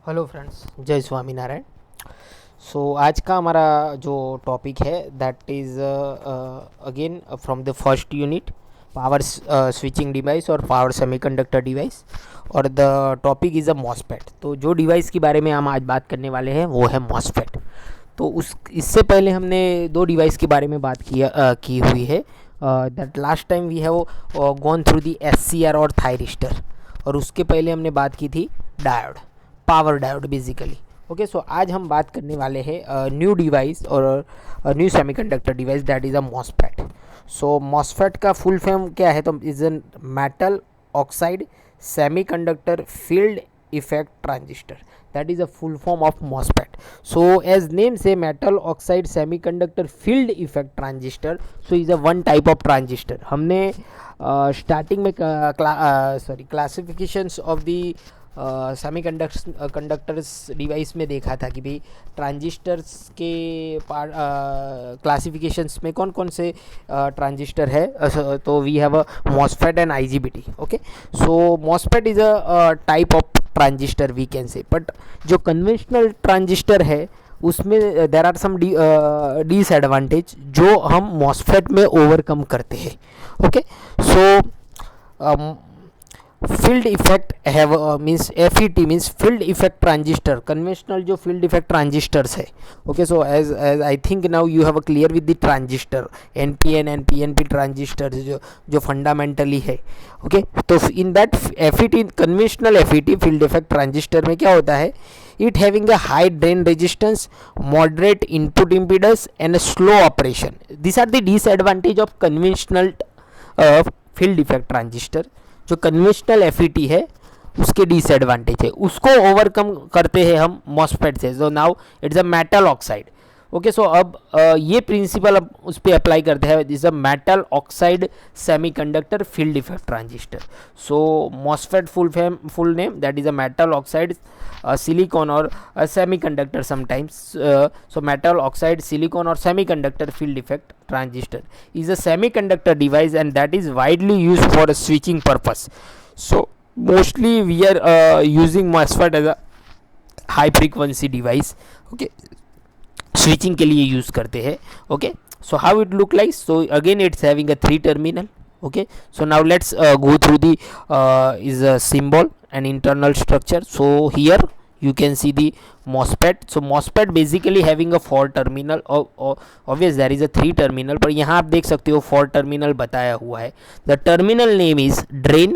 Hello friends, जय स्वामीनारायण। आज का हमारा जो टॉपिक है that is again from the first unit, power switching device और पावर सेमीकंडक्टर डिवाइस। और the topic is a MOSFET. तो जो डिवाइस के बारे में हम आज बात करने वाले हैं वो है मॉसफेट। तो उस इससे पहले हमने दो डिवाइस के बारे में बात की हुई है। That last time we have gone through the SCR और थायरिस्टर, और उसके पहले हमने बात की थी diode, power diode basically. Okay, so आज हम बात करने वाले हैं न्यू डिवाइस और new semiconductor device that is a MOSFET. So MOSFET का फुल फॉर्म क्या है? तो is an metal oxide semiconductor field effect transistor, that is a full form of MOSFET. So as name say, metal oxide semiconductor field effect transistor, so is a one type of transistor. हमने starting में classifications of the conductors device में देखा था कि भाई transistors के classifications में कौन कौन से ट्रांजिस्टर है। तो we have a MOSFET and IGBT। Okay, so MOSFET is a type of transistor we can say, but जो कन्वेंशनल ट्रांजिस्टर है उसमें देर आर सम डिसएडवांटेज जो हम मॉसफेट में ओवरकम करते हैं। Okay, so field effect have means FET means field effect transistor, conventional जो field effect transistors है। Okay, so as I think now you have a clear with the transistor NPN and PNP transistor जो fundamentally है। Okay, तो in that FET, conventional FET field effect transistor में क्या होता है? It having a high drain resistance, moderate input impedance and slow operation. This are the disadvantage of conventional field effect transistor. जो conventional FET है उसके disadvantage है, उसको overcome करते हैं हम मॉसफेट से। So now it's a metal oxide. Okay, so अब ये प्रिंसिपल अब उस पर अप्लाई करते हैं। This a metal oxide semiconductor field effect transistor. So MOSFET full name that is a metal oxide silicon और semiconductor sometimes. So metal oxide silicon और semiconductor field effect transistor is a semiconductor device and that is widely used for a switching purpose. So mostly we are using MOSFET as a high frequency device. Okay, switching के लिए use करते हैं. Okay, so how it look like? So again it's having a 3 terminal. Okay, so now let's go through the is a symbol and internal structure. So here you can see the MOSFET. So MOSFET basically having a 4 terminal, obvious there is a 3 terminal, पर यहाँ आप देख सकते हो 4 terminal बताया हुआ है. The terminal name is drain,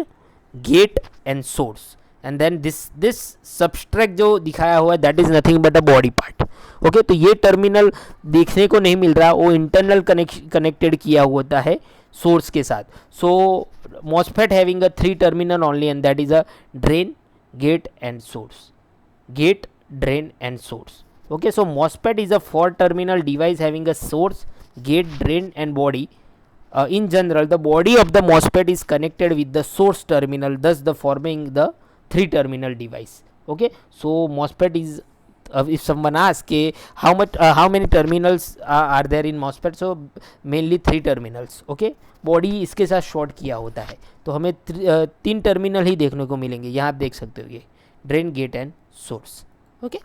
gate and source, and then this subtract जो दिखाया हुआ है that is nothing but a body part. Okay, तो ये टर्मिनल देखने को नहीं मिल रहा, वो इंटरनल कनेक्टेड किया होता है सोर्स के साथ. So MOSFET having a 3 terminal only and that is a drain, gate and source. Gate, drain and source. Okay, so MOSFET is a 4 terminal device having a source, gate, drain and body. In general, the body of the MOSFET is connected with the source terminal, thus the forming the 3 terminal device. Okay, so MOSFET is if someone asks how many terminals are there in MOSFET, so mainly 3 terminals. Okay, body इसके साथ short किया होता है, तो हमें 3 terminal ही देखने को मिलेंगे. यहाँ आप देख सकते हो ये drain, gate and source. Okay,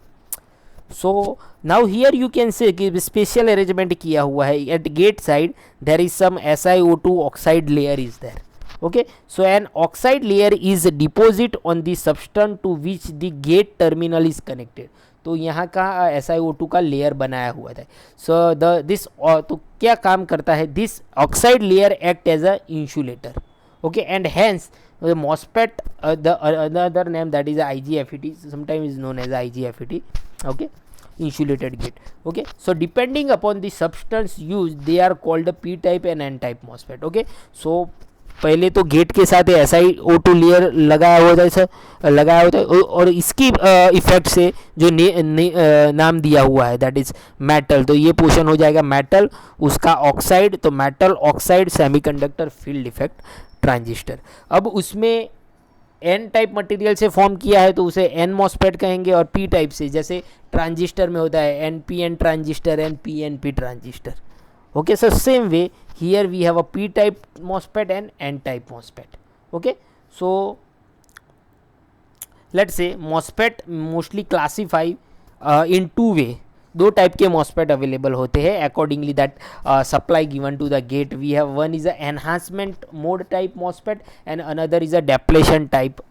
so now here you can say कि स्पेशल अरेंजमेंट किया हुआ है. At gate side there is some SiO2 oxide layer is there. Okay, so an oxide layer is deposit on the substance to which the gate terminal is connected. तो यहाँ का SiO2 का layer बनाया हुआ था. सो दिस तो क्या काम करता है? This oxide layer act as a insulator. Okay, and hence the MOSFET, the another name that is IGFET, sometimes is known as IGFET. Okay, insulated gate. Okay, so depending upon the substance used they are called the P type and N type MOSFET. Okay, so पहले तो gate के साथ SiO2 layer लगाया होता है और इसकी effect से जो नाम दिया हुआ है दैट इज मेटल, तो ये पोर्शन हो जाएगा मेटल, उसका ऑक्साइड, तो metal oxide semiconductor field effect transistor. अब उसमें N टाइप मटेरियल से फॉर्म किया है तो उसे N MOSFET कहेंगे, और P टाइप से जैसे ट्रांजिस्टर में होता है NPN transistor and PNP transistor. Okay, so same way here we have a P type MOSFET and N type MOSFET. Okay, so let's say MOSFET mostly classify in two way, दो type के MOSFET available होते हैं accordingly that supply given to the gate. We have one is a enhancement mode type MOSFET and another is a depletion type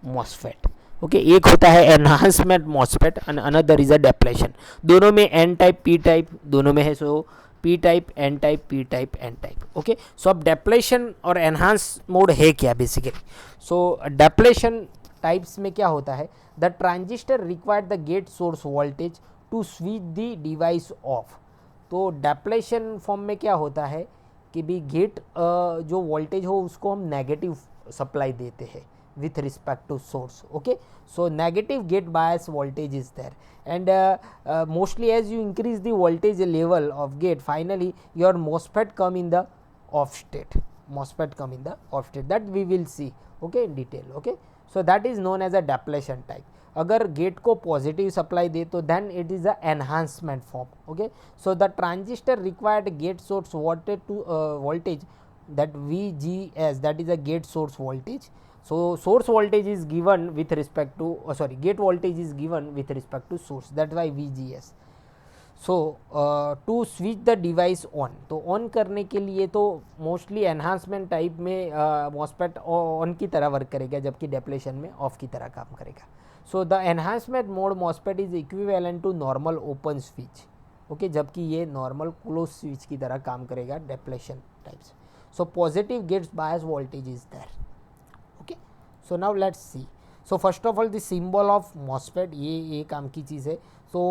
MOSFET. Okay, एक होता है enhancement MOSFET and another is a depletion. दोनों में N type P type दोनों में है. So P type N type P type N type. Okay, so अब depletion और एनहांस मोड है क्या बेसिकली. सो डेप्लेशन टाइप्स में क्या होता है, the transistor required the gate source voltage to switch the device off. तो डेप्लेशन फॉर्म में क्या होता है कि भी गेट जो वोल्टेज हो उसको हम नेगेटिव सप्लाई देते हैं with respect to source. Okay, so negative gate bias voltage is there, and mostly as you increase the voltage level of gate, finally your MOSFET come in the off state. MOSFET come in the off state, that we will see. Okay, in detail. Okay, so that is known as a depletion type. अगर gate को positive supply दे तो then it is a enhancement form. Okay, so the transistor required gate source voltage that VGS, that is a gate source voltage. So source voltage is given with respect to gate voltage is given with respect to source, that's why VGS. So to switch the device on, तो on करने के लिए तो mostly enhancement type में MOSFET on की तरह work करेगा जबकि डेप्लेशन में ऑफ की तरह काम करेगा. So the enhancement mode MOSFET is equivalent to normal open switch. Okay, जबकि ये नॉर्मल क्लोज स्विच की तरह काम करेगा depletion types. So positive gates bias voltage is there. Okay, so now let's see. So first of all the symbol of MOSFET, ये काम की चीज़ है. So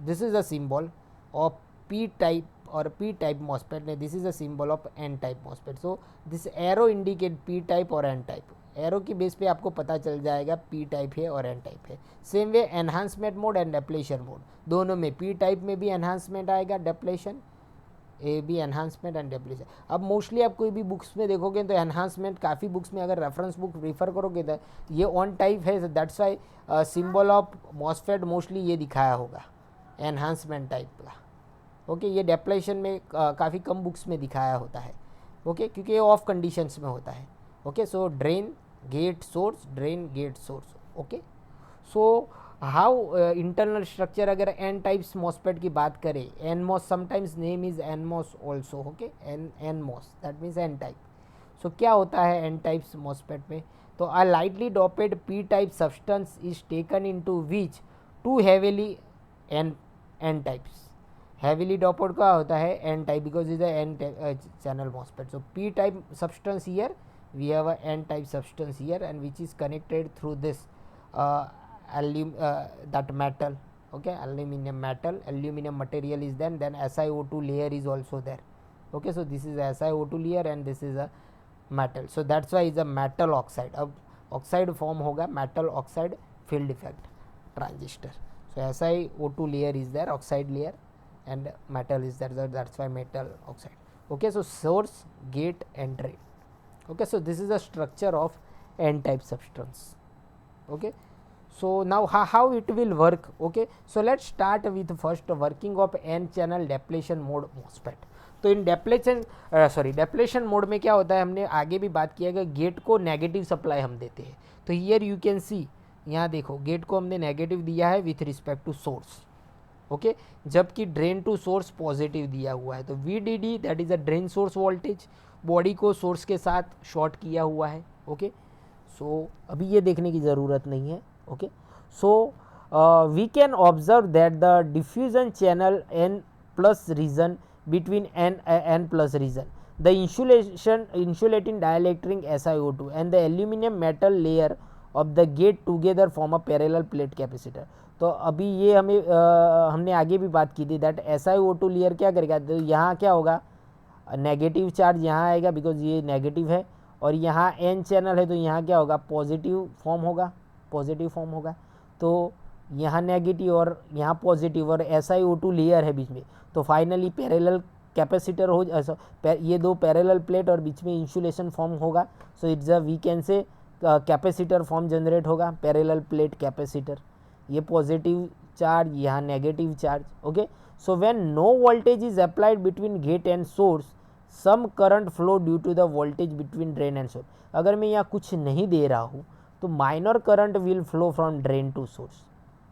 this is a symbol of P type or P type MOSFET. This is a symbol of N type MOSFET. So this arrow indicate P type और N type. Arrow की base पे आपको पता चल जाएगा P टाइप है और N type है. Same way enhancement mode and depletion mode, दोनों में P टाइप में भी एनहांसमेंट आएगा, depletion A B enhancement and depletion. अब मोस्टली आप कोई भी बुक्स में देखोगे तो एनहांसमेंट काफ़ी बुक्स में अगर रेफरेंस बुक रिफ़र करोगे तो ये ऑन टाइप है. That's why symbol of MOSFET mostly ये दिखाया होगा एनहांसमेंट टाइप का. ओके, ये डेप्लेशन में काफ़ी कम बुक्स में दिखाया होता है. ओके, क्योंकि ये ऑफ कंडीशंस में होता है. Okay, so drain gate source, drain gate source. Okay, so how internal structure, अगर एन टाइप्स मॉस्फेट की बात करें, N MOS sometimes name is N MOS also. Okay, N MOS that means N type. So क्या होता है N types MOSFET में, तो a lightly doped P type substance is taken into which two heavily N types. Heavily doped का होता है N type because is N channel MOSFET. So P type substance here, we have a N type substance here and which is connected through this that metal. Okay, aluminum metal, aluminum material is then SiO2 layer is also there. Okay, so this is SiO2 layer and this is a metal, so that's why is a metal oxide. अब oxide form होगा metal oxide field effect transistor. So SiO2 layer is there, oxide layer, and metal is there, so that's why metal oxide. Okay, so source, gate and drain. Okay, so this is the structure of n type substance. Okay, so now how it will work. Okay, so let's start with first working of n channel depletion mode MOSFET. तो इन depletion mode में क्या होता है, हमने आगे भी बात किया कि गेट को नेगेटिव सप्लाई हम देते हैं. तो हियर यू कैन सी, यहाँ देखो गेट को हमने नेगेटिव दिया है with respect to source. Okay, जबकि ड्रेन टू सोर्स पॉजिटिव दिया हुआ है. तो VDD that is a drain source voltage, body को सोर्स के साथ शॉर्ट किया हुआ है. ओके, सो अभी ये देखने की ज़रूरत नहीं है. Okay, so we can observe that the diffusion channel N plus region between N plus region, the insulating dielectric SiO2 and the aluminum metal layer of the gate together form a parallel plate capacitor. तो अभी ये हमने आगे भी बात की थी that SiO2 layer क्या करेगा, तो यहाँ क्या होगा, नेगेटिव चार्ज यहाँ आएगा बिकॉज ये नेगेटिव है, और यहाँ N चैनल है तो यहाँ क्या होगा, पॉजिटिव फॉर्म होगा. तो यहाँ नेगेटिव और यहाँ पॉजिटिव और SiO2 लेयर है बीच में, तो फाइनली पैरेलल कैपेसिटर हो, ये दो पैरेलल प्लेट और बीच में इंसुलेशन फॉर्म होगा. So it's a we can say capacitor form generate होगा, पैरेलल प्लेट कैपेसिटर. ये पॉजिटिव चार्ज, यहाँ negative charge. Okay, so when no voltage is applied between gate and source, some current flow due to the voltage between drain and source. अगर मैं यहाँ कुछ नहीं दे रहा हूँ तो minor current will flow from drain to source,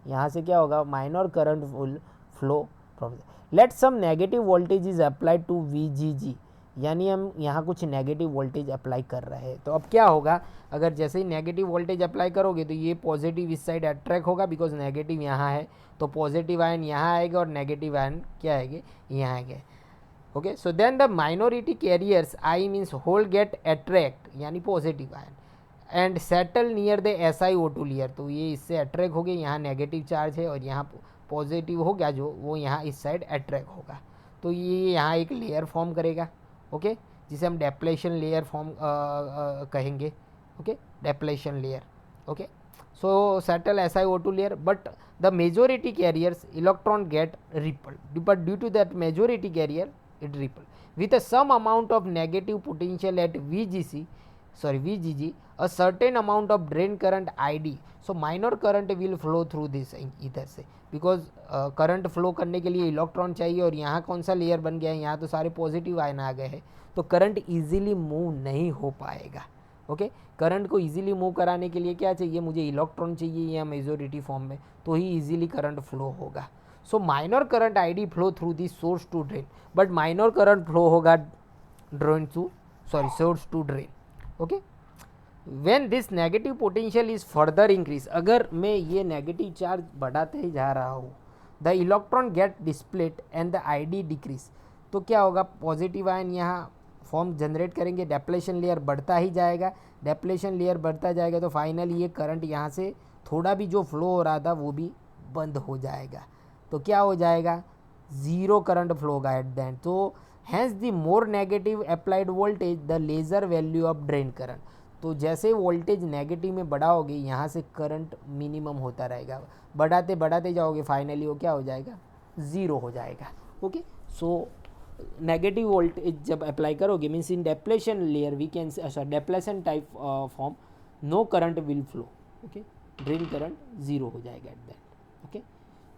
यहाँ से क्या होगा, minor current will flow from, let some negative voltage is applied to VGG, यानी हम यहाँ कुछ नेगेटिव वोल्टेज अप्लाई कर रहे हैं। तो अब क्या होगा, अगर जैसे ही नेगेटिव वोल्टेज अप्लाई करोगे तो ये पॉजिटिव इस साइड अट्रैक्ट होगा, बिकॉज नेगेटिव यहाँ है, तो पॉजिटिव आयन यहाँ आएगा और नेगेटिव आयन क्या आएंगे, यहाँ आएंगे। Okay, so then the minority carriers I means hole gate attract यानी positive ion and settle near the SiO2 layer, तो ये इससे अट्रैक्ट हो गए, यहाँ नेगेटिव चार्ज है और यहाँ पॉजिटिव हो गया जो, वो यहाँ इस साइड अट्रैक्ट होगा, तो ये यहाँ एक लेयर फॉर्म करेगा। ओके, जिसे हम डेप्लेशन लेयर फॉर्म कहेंगे। Okay, depletion layer. Okay, so settle SiO2 layer, but the majority carriers electron gate repelled, but due to that majority carrier it repel with some amount of negative potential at VGG, a certain amount of drain current ID, so minor current will flow through this इधर से, because current flow करने के लिए electron चाहिए और यहाँ कौन सा लेयर बन गया है, यहाँ तो सारे पॉजिटिव आयन आ गए हैं, तो करंट इजीली मूव नहीं हो पाएगा। ओके, करंट को इजीली मूव कराने के लिए क्या चाहिए, मुझे इलेक्ट्रॉन चाहिए या मेजोरिटी फॉर्म में, तो ही इजीली करंट फ्लो होगा। So minor current ID flow through the source to drain, but minor current flow होगा drain to source to drain. Okay, when this negative potential is further increase, अगर मैं ये negative charge बढ़ाते ही जा रहा हूँ, the electron gate displaced and the ID decrease, तो क्या होगा, पॉजिटिव आयन यहाँ फॉर्म जनरेट करेंगे, डेप्लेशन लेयर बढ़ता ही जाएगा, डेप्लेशन लेयर बढ़ता जाएगा, तो फाइनली ये करंट यहाँ से थोड़ा भी जो फ्लो हो रहा था वो भी बंद हो जाएगा, तो क्या हो जाएगा, ज़ीरो करंट फ्लो होगा एट द एंड। तो hence the more negative applied voltage the lesser value of drain current, तो जैसे वोल्टेज नेगेटिव में बढ़ाओगे यहाँ से करंट मिनिमम होता रहेगा, बढ़ाते बढ़ाते जाओगे, फाइनली वो क्या हो जाएगा, ज़ीरो हो जाएगा। ओके, सो नेगेटिव वोल्टेज जब अप्लाई करोगे means in depletion layer we can depletion type form, no current will flow. Okay, drain current zero हो जाएगा एट दैट। ओके,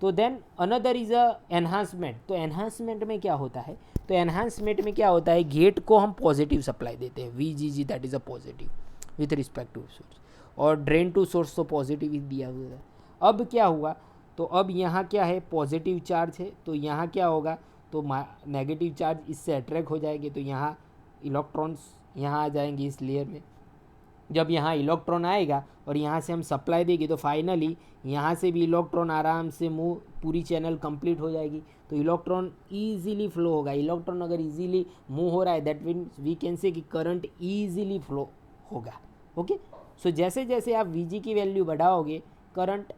तो then another is a enhancement, तो enhancement में क्या होता है, तो एनहांसमेंट में क्या होता है, गेट को हम पॉजिटिव सप्लाई देते हैं, VGG that is a positive with respect to source, और ड्रेन टू सोर्स तो पॉजिटिव ही दिया हुआ है। अब क्या हुआ, तो अब यहाँ क्या है, पॉजिटिव चार्ज है, तो यहाँ क्या होगा, तो नेगेटिव चार्ज इससे अट्रैक्ट हो जाएंगे, तो यहाँ इलेक्ट्रॉन्स यहाँ आ जाएंगे इस लेयर में, जब यहाँ इलेक्ट्रॉन आएगा और यहाँ से हम सप्लाई देंगे तो फाइनली यहाँ से भी इलेक्ट्रॉन आराम से मूव, पूरी चैनल कंप्लीट हो जाएगी, तो इलेक्ट्रॉन ईजिली फ्लो होगा। इलेक्ट्रॉन अगर ईजिली मूव हो रहा है that means we can say कि करंट ईजिली फ्लो होगा। ओके, सो जैसे जैसे आप VG की वैल्यू बढ़ाओगे करंट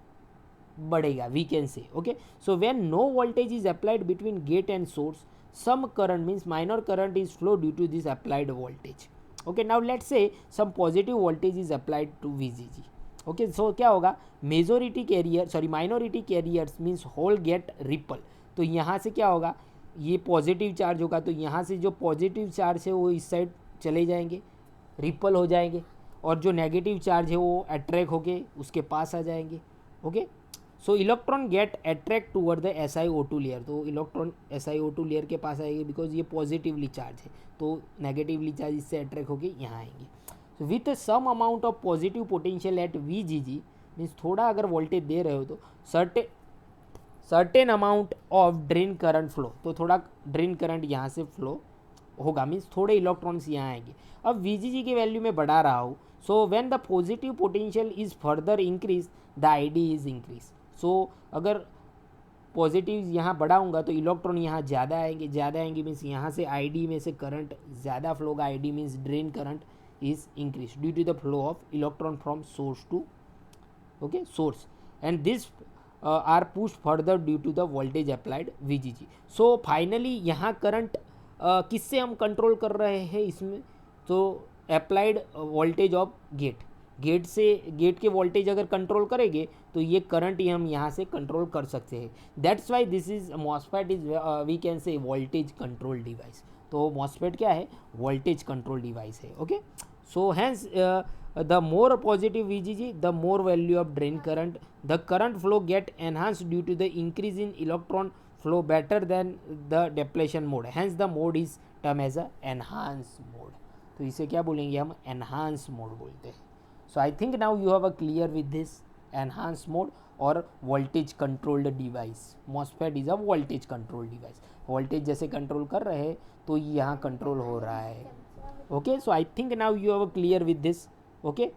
बढ़ेगा, we can say. Okay, so when no voltage is applied between gate and source, some current means minor current is flow due to this applied voltage. Okay, now let's say some positive voltage is applied to VGG. Okay, so क्या होगा, majority carrier minority carriers means hole gate ripple, तो यहाँ से क्या होगा, ये positive charge होगा, तो यहाँ से जो पॉजिटिव चार्ज है वो इस साइड चले जाएंगे, रिपल हो जाएंगे, और जो नेगेटिव चार्ज है वो अट्रैक्ट होके उसके पास आ जाएंगे। Okay, so electron gate attract toward the SiO2 layer, तो इलेक्ट्रॉन SiO2 लेयर के पास आएंगे बिकॉज ये पॉजिटिवली चार्ज है, तो नेगेटिवली चार्ज इससे अट्रैक्ट होके यहाँ आएंगे। So with some amount of positive potential at VGG means थोड़ा अगर वोल्टेज दे रहे हो तो certain amount of drain current flow, तो थोड़ा ड्रेन करंट यहाँ से फ्लो होगा मीन्स थोड़े इलेक्ट्रॉन्स यहाँ आएंगे। अब VGG की वैल्यू में बढ़ा रहा हूँ, so when the positive potential is further increase the ID is increase, so अगर पॉजिटिव यहाँ बढ़ाऊंगा तो इलेक्ट्रॉन यहाँ ज़्यादा आएंगे मीन्स यहाँ से ID में से करंट ज़्यादा फ्लो होगा, ID means drain current is increase due to the flow of electron from source to source, and this are push further due to the voltage applied VGG। So finally यहाँ current किससे हम control कर रहे हैं इसमें, तो applied voltage of gate के voltage अगर कंट्रोल करेंगे तो ये करंट ही हम यहाँ से कंट्रोल कर सकते हैं। That's why this is MOSFET is we can say voltage control device, तो मॉस्फेट क्या है, वोल्टेज कंट्रोल डिवाइस है। Okay, so hence the more positive VGG the more value of drain current, the current flow gate enhance due to the increase in electron flow better than the depletion mode, hence the mode is term as a enhance mode, तो इसे क्या बोलेंगे हम, enhance mode बोलते हैं। So I think now you have a clear with this enhanced mode or voltage controlled device. MOSFET is a voltage controlled device. voltage जैसे control कर रहे हैं तो यहाँ कंट्रोल हो रहा है. Okay, so I think now you have a clear with this. Okay,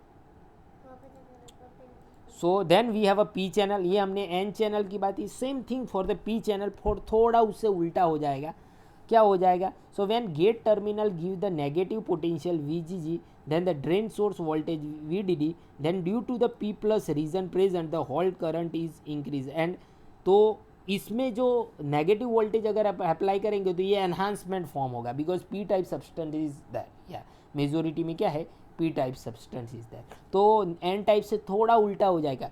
so then we have a P channel. ये हमने एन चैनल की बात की. Same thing for the P channel, for थोड़ा उससे उल्टा हो जाएगा. क्या हो जाएगा? So when gate terminal give the negative potential VGG, then the drain source voltage VDD, then due to the P plus region present the whole current is increase. and तो इसमें जो नेगेटिव वोल्टेज अगर आप apply करेंगे तो ये enhancement form होगा, because P type substance is that. या मेजोरिटी में क्या है? P type substance is that. तो एन टाइप से थोड़ा उल्टा हो जाएगा,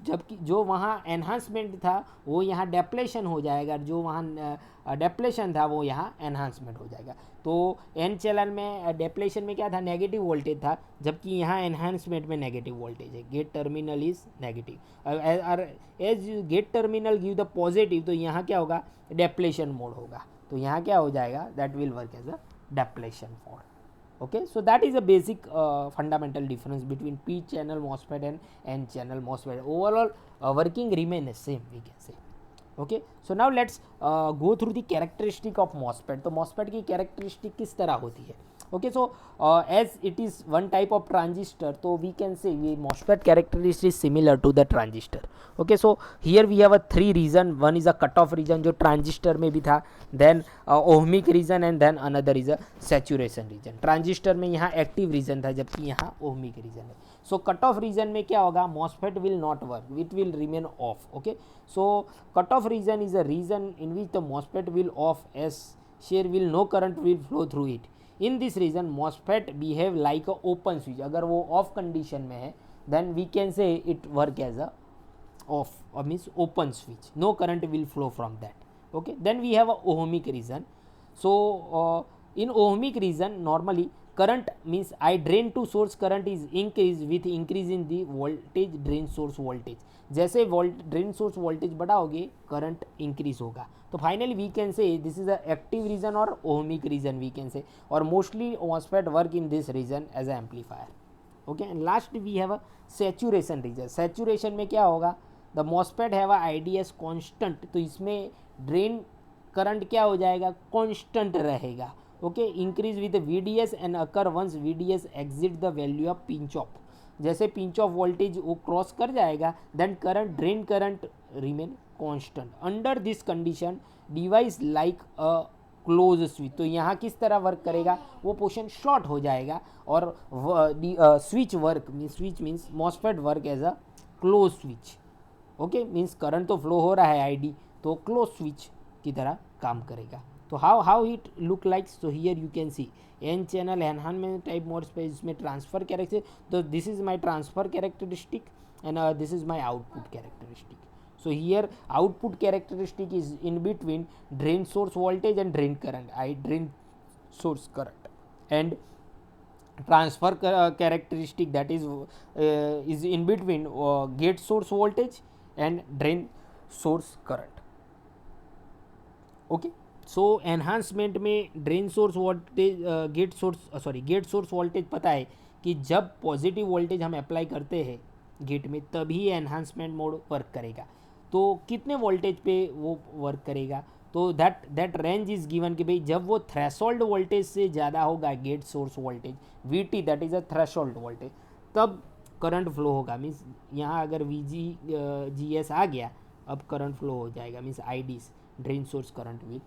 जबकि जो वहाँ एनहांसमेंट था वो यहाँ डेप्लेशन हो जाएगा, जो वहाँ डेप्लेशन था वो यहाँ एनहांसमेंट हो जाएगा. तो एन चैनल में डेप्लेशन में क्या था? नेगेटिव वोल्टेज था, जबकि यहाँ एनहांसमेंट में नेगेटिव वोल्टेज है. Gate terminal is negative. As gate terminal give the positive, तो यहाँ क्या होगा? डेप्लेशन मोड होगा. तो यहाँ क्या हो जाएगा? That will work as a depletion mode. Okay, so that is a basic fundamental difference between P channel MOSFET and N channel MOSFET. Overall working remain the same, we can say. Okay, so now let's go through the characteristic of MOSFET. तो MOSFET की characteristic किस तरह होती है? Okay, so as it is one type of transistor, तो we can say ये MOSFET characteristic is similar to the transistor. Okay, so here we have a three region. One is a cutoff region जो transistor में भी था, then ohmic region and then another is a saturation region. Transistor में यहाँ active region था, जबकि यहाँ ohmic region है. So cutoff region में क्या होगा? MOSFET will not work, it will remain off. Okay, so cutoff region is a region in which the MOSFET will off as shear will no current will flow through it. In this region MOSFET behave like a open switch. अगर वो off condition में है then we can say it work as a off or means open switch, no current will flow from that. Okay, then we have a ohmic region. So in ohmic region normally current means I drain to source current is increased with increase in the voltage drain source voltage. जैसे drain source voltage बढ़ाओगे current increase होगा. तो finally we can say this is a active region और ohmic region we can say, और mostly MOSFET work in this region as a amplifier. Okay, and last we have a saturation region. Saturation में क्या होगा? The MOSFET have a IDS constant, तो इसमें drain current क्या हो जाएगा? Constant रहेगा. Okay, increase with VDS and occur once VDS exit the value of pinch off. जैसे पिंच ऑफ वोल्टेज वो क्रॉस कर जाएगा then current drain current remain constant. Under this condition device like a close switch. तो यहाँ किस तरह work करेगा? वो पोर्शन शॉर्ट हो जाएगा और switch work switch means MOSFET work as a close switch. Okay, means current तो फ्लो हो रहा है ID, तो क्लोज स्विच की तरह काम करेगा. तो how it look like? So here you can see N channel enhancement type modes पे इसमें ट्रांसफर कैरेक्टर. तो this is my transfer characteristic and this is my output characteristic. So here output characteristic is in between drain source voltage and drain current. Drain source current and transfer characteristic that is in between gate source voltage and drain source current. Okay, so enhancement में drain source voltage gate source voltage पता है कि जब positive voltage हम apply करते हैं gate में तभी एनहांसमेंट मोड वर्क करेगा. तो कितने वोल्टेज पे वो वर्क करेगा? तो दैट रेंज इज गिवन कि भाई जब वो थ्रेशोल्ड वोल्टेज से ज़्यादा होगा gate source voltage VT, that is a threshold voltage, तब करंट फ्लो होगा. मीन्स यहाँ अगर VGS आ गया अब करंट फ्लो हो जाएगा, means IDs drain source current will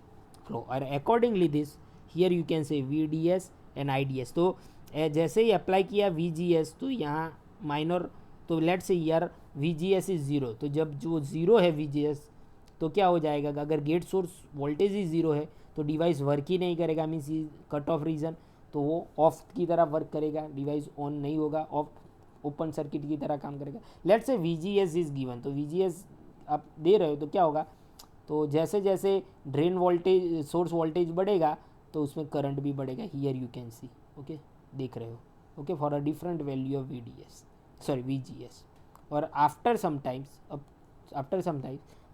flow. और accordingly this here you can say VDS and IDS. तो जैसे ही अप्लाई किया VGS तो यहाँ माइनर, तो लेट से यार VGS इज ज़ीरो, तो जब जो ज़ीरो है VGS तो क्या हो जाएगा? अगर गेट सोर्स वोल्टेज ही ज़ीरो है तो डिवाइस वर्क ही नहीं करेगा, मीन्स कट ऑफ रीजन, तो वो ऑफ की तरह वर्क करेगा, डिवाइस ऑन नहीं होगा, ऑफ ओपन सर्किट की तरह काम करेगा. लेट से VGS इज गिवन, तो VGS आप दे रहे हो तो क्या होगा? तो जैसे जैसे ड्रेन वोल्टेज सोर्स वोल्टेज बढ़ेगा तो उसमें करंट भी बढ़ेगा. Here you can see. Okay, देख रहे हो. Okay, for a different value of VGS. और after sometimes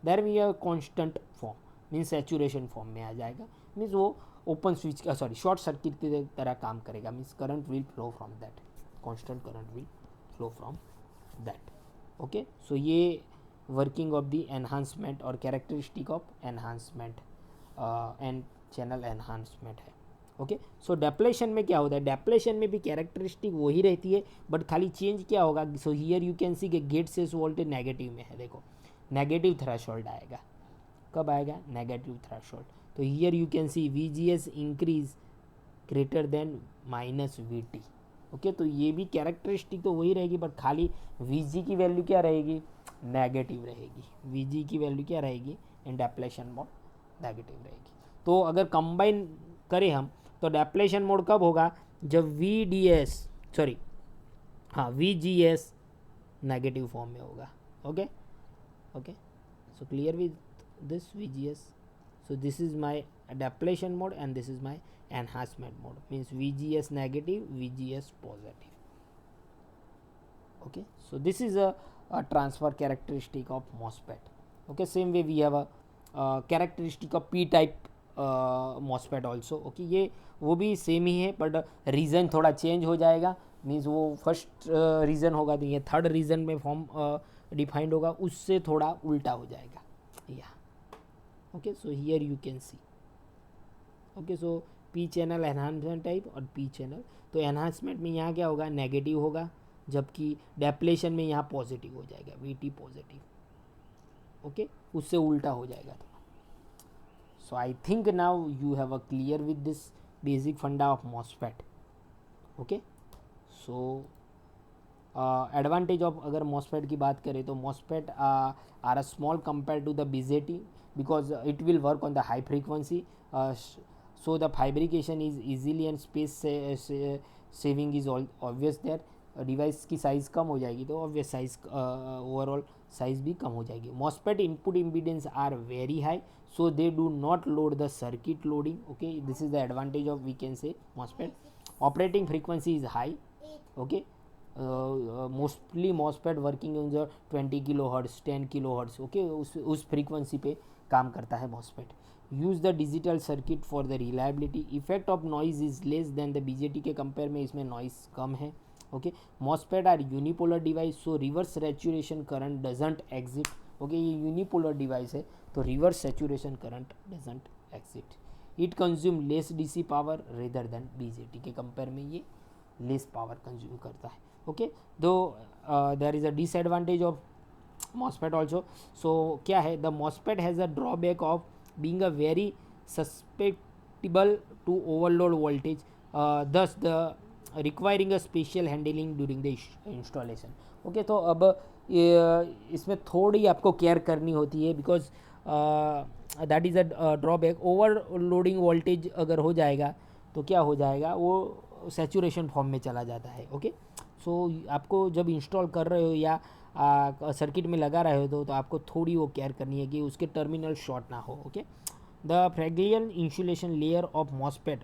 there we have constant form, means saturation form में आ जाएगा. मीन्स वो ओपन स्विच शॉर्ट सर्किट की तरह काम करेगा. Means current will flow from that, constant current will flow from that. Okay, so ये वर्किंग ऑफ द एनहांसमेंट और characteristic of enhancement and channel enhancement है. ओके, सो डेप्लेशन में क्या होता है, डेप्लेशन में भी कैरेक्टरिस्टिक वही रहती है बट खाली चेंज क्या होगा. सो हियर यू कैन सी कि गेट सेस वोल्टेज नेगेटिव में है. देखो नेगेटिव थ्रेशोल्ड आएगा. कब आएगा, नेगेटिव थ्रेशोल्ड. तो here you can C VGS increase greater than minus VT. Okay, तो ये भी कैरेक्टरिस्टिक तो वही रहेगी बट खाली VG की वैल्यू क्या रहेगी, नेगेटिव रहेगी. VG की वैल्यू क्या रहेगी इन डेप्लेशन मोड, नेगेटिव रहेगी. तो अगर कंबाइन करें हम तो डेप्लेशन मोड कब होगा, जब VGS नेगेटिव फॉर्म में होगा. Okay okay, so clear with this VGS. So this is my depletion mode and this is my enhancement mode, means VGS negative, VGS positive. Okay, so this is a transfer characteristic of MOSFET. Okay, same way we have a characteristic of P type MOSFET also. Okay, ये वो भी same ही है but reason थोड़ा change हो जाएगा. Means वो first reason होगा तो ये थर्ड रीज़न में फॉर्म डिफाइंड होगा, उससे थोड़ा उल्टा हो जाएगा. या okay, so here you can see. okay, so P channel enhancement type और P चैनल. तो एनहांसमेंट में यहाँ क्या होगा, नेगेटिव होगा, जबकि डेप्लेशन में यहाँ पॉजिटिव हो जाएगा, VT पॉजिटिव. ओके, उससे उल्टा हो जाएगा. So I think now you have a clear with this basic funda of MOSFET. Okay, so advantage of अगर MOSFET की बात करें तो MOSFET are a small compare to the BJT because it will work on the high frequency, so the fabrication is easily and space saving is all obvious there. Device की size कम हो जाएगी तो obvious size overall size भी कम हो जाएगी. MOSFET input impedance are very high so they do not load the circuit loading. Okay, this is the advantage of we can say MOSFET. Operating frequency is high. Okay, mostly MOSFET working in जो 20 kHz 10 kHz. Okay, उस frequency पे काम करता है MOSFET. Use the digital circuit for the reliability. Effect of noise is less than the BJT के compare में इसमें noise कम है. Okay, MOSFET are unipolar device so reverse saturation current doesn't exit. Okay, ये unipolar device है तो reverse saturation current doesn't exit. It consume less DC power rather than BJT के compare में ये लेस पावर कंज्यूम करता है. Okay, though there is a disadvantage of MOSFET also. So क्या है, the MOSFET has a drawback of being a very susceptible to overload voltage, thus the requiring a special handling during the installation. Okay, तो अब इसमें थोड़ी आपको care करनी होती है because that is a drawback. Overloading voltage अगर हो जाएगा तो क्या हो जाएगा, वो सैचुरेशन फॉर्म में चला जाता है. ओके, सो आपको जब इंस्टॉल कर रहे हो या सर्किट में लगा रहे हो तो आपको थोड़ी वो केयर करनी है कि उसके टर्मिनल शॉर्ट ना हो. Okay, the fragile insulation layer of MOSFET.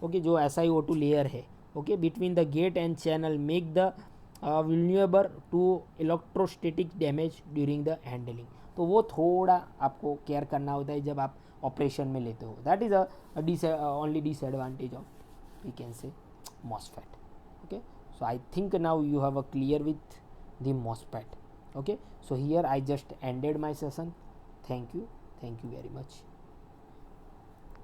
Okay, जो SiO2 लेयर है okay between the gate and channel make the vulnerable to electrostatic damage during the handling. तो वो थोड़ा आपको केयर करना होता है जब आप ऑपरेशन में लेते हो. That is only disadvantage of we can say MOSFET. Okay, so I think now you have a clear with the MOSFET. Okay, so here I just ended my session. Thank you very much.